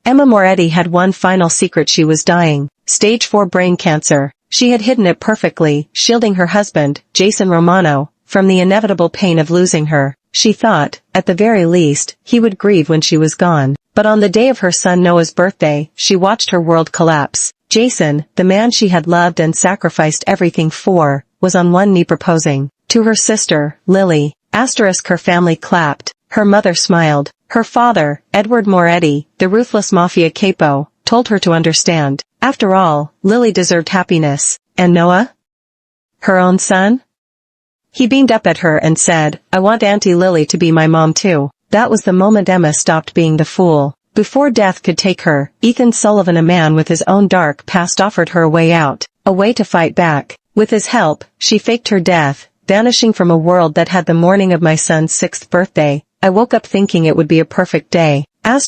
Emma Moretti had one final secret: she was dying. Stage 4 brain cancer. She had hidden it perfectly, shielding her husband, Jason Romano, from the inevitable pain of losing her. She thought, at the very least, he would grieve when she was gone. But on the day of her son Noah's birthday, she watched her world collapse. Jason, the man she had loved and sacrificed everything for, was on one knee proposing to her sister, Lily. Her family clapped. Her mother smiled. Her father, Edward Moretti, the ruthless mafia capo, told her to understand. After all, Lily deserved happiness. And Noah? Her own son? He beamed up at her and said, "I want Auntie Lily to be my mom too." That was the moment Emma stopped being the fool. Before death could take her, Ethan Sullivan, a man with his own dark past, offered her a way out, a way to fight back. With his help, she faked her death, vanishing from a world that had the morning of my son's 6th birthday. I woke up thinking it would be a perfect day. I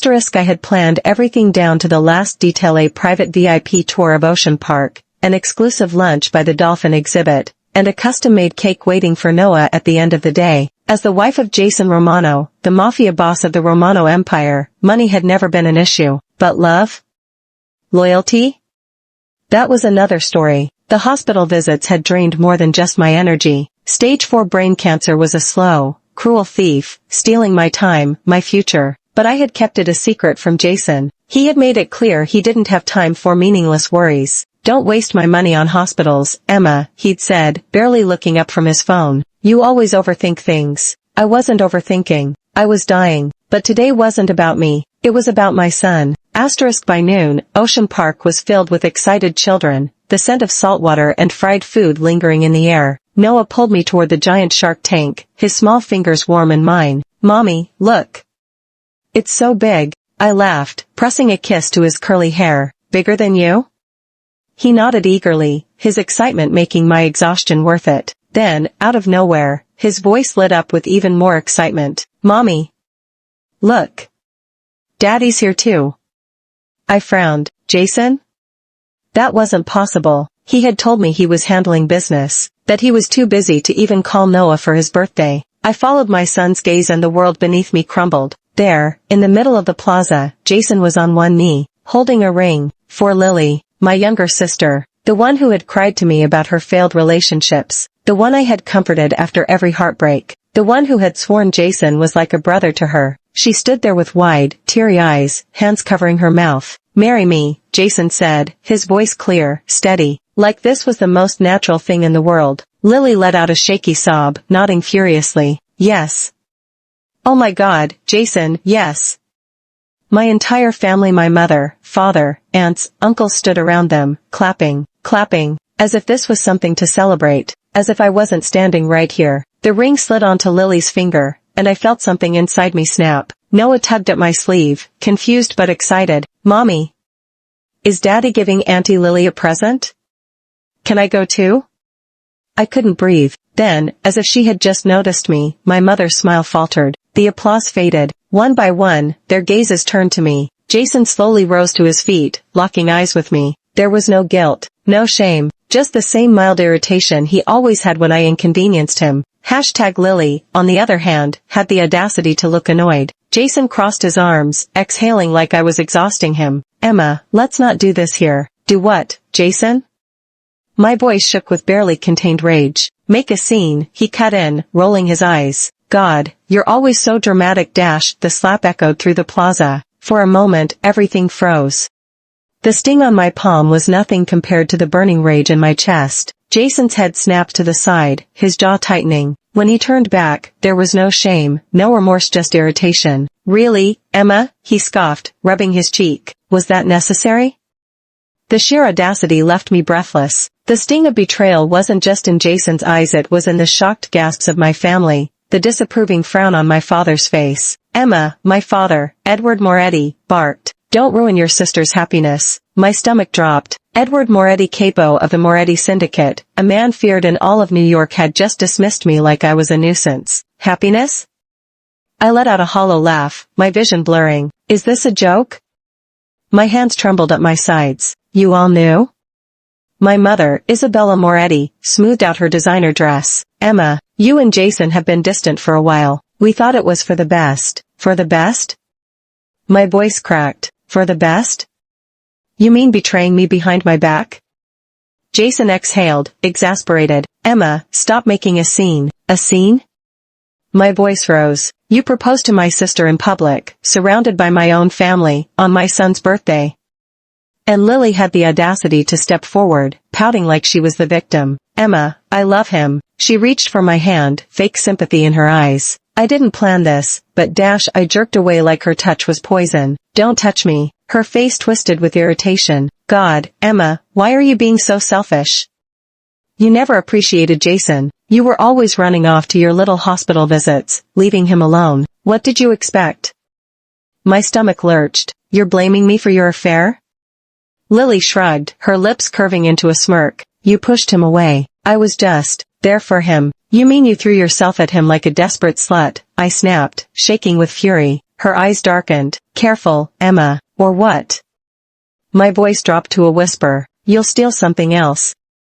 had planned everything down to the last detail: a private VIP tour of Ocean Park, an exclusive lunch by the dolphin exhibit, and a custom-made cake waiting for Noah at the end of the day. As the wife of Jason Romano, the mafia boss of the Romano Empire, money had never been an issue. But love? Loyalty? That was another story. The hospital visits had drained more than just my energy. Stage 4 brain cancer was a slow, cruel thief, stealing my time, my future. But I had kept it a secret from Jason. He had made it clear he didn't have time for meaningless worries. "Don't waste my money on hospitals, Emma," he'd said, barely looking up from his phone. "You always overthink things." I wasn't overthinking. I was dying. But today wasn't about me. It was about my son. By noon, Ocean Park was filled with excited children, the scent of saltwater and fried food lingering in the air. Noah pulled me toward the giant shark tank, his small fingers warm in mine. "Mommy, look. It's so big." I laughed, pressing a kiss to his curly hair. "Bigger than you?" He nodded eagerly, his excitement making my exhaustion worth it. Then, out of nowhere, his voice lit up with even more excitement. "Mommy. Look. Daddy's here too." I frowned. "Jason?" That wasn't possible. He had told me he was handling business, that he was too busy to even call Noah for his birthday. I followed my son's gaze and the world beneath me crumbled. There, in the middle of the plaza, Jason was on one knee, holding a ring, for Lily, my younger sister, the one who had cried to me about her failed relationships, the one I had comforted after every heartbreak, the one who had sworn Jason was like a brother to her. She stood there with wide, teary eyes, hands covering her mouth. "Marry me," Jason said, his voice clear, steady, like this was the most natural thing in the world. Lily let out a shaky sob, nodding furiously. "Yes." "Oh my God, Jason, yes." My entire family, my mother, father, aunts, uncles stood around them, clapping, as if this was something to celebrate, as if I wasn't standing right here. The ring slid onto Lily's finger, and I felt something inside me snap. Noah tugged at my sleeve, confused but excited. "Mommy. Is Daddy giving Auntie Lily a present? Can I go too?" I couldn't breathe. Then, as if she had just noticed me, my mother's smile faltered. The applause faded. One by one, their gazes turned to me. Jason slowly rose to his feet, locking eyes with me. There was no guilt, no shame, just the same mild irritation he always had when I inconvenienced him. Lily, on the other hand, had the audacity to look annoyed. Jason crossed his arms, exhaling like I was exhausting him. "Emma, let's not do this here." "Do what, Jason?" My voice shook with barely contained rage. "Make a scene," he cut in, rolling his eyes. "God, you're always so dramatic." The slap echoed through the plaza. For a moment, everything froze. The sting on my palm was nothing compared to the burning rage in my chest. Jason's head snapped to the side, his jaw tightening. When he turned back, there was no shame, no remorse, just irritation. "Really, Emma?" he scoffed, rubbing his cheek. "Was that necessary?" The sheer audacity left me breathless. The sting of betrayal wasn't just in Jason's eyes, it was in the shocked gasps of my family, the disapproving frown on my father's face. "Emma," my father, Edward Moretti, barked. "Don't ruin your sister's happiness." My stomach dropped. Edward Moretti, capo of the Moretti Syndicate, a man feared in all of New York, had just dismissed me like I was a nuisance. Happiness? I let out a hollow laugh, my vision blurring. "Is this a joke?" My hands trembled at my sides. "You all knew?" My mother, Isabella Moretti, smoothed out her designer dress. "Emma, you and Jason have been distant for a while. We thought it was for the best." "For the best?" My voice cracked. For the best? You mean betraying me behind my back? Jason exhaled, exasperated. Emma, stop making a scene. A scene? My voice rose. You proposed to my sister in public, surrounded by my own family, on my son's birthday. And Lily had the audacity to step forward, pouting like she was the victim. Emma, I love him. She reached for my hand, fake sympathy in her eyes. I didn't plan this, but I jerked away like her touch was poison. Don't touch me. Her face twisted with irritation. God, Emma, why are you being so selfish? You never appreciated Jason. You were always running off to your little hospital visits, leaving him alone. What did you expect? My stomach lurched. You're blaming me for your affair? Lily shrugged, her lips curving into a smirk. You pushed him away. I was just there for him. You mean you threw yourself at him like a desperate slut? I snapped, shaking with fury. Her eyes darkened. Careful, Emma, or what? My voice dropped to a whisper. You'll steal something else.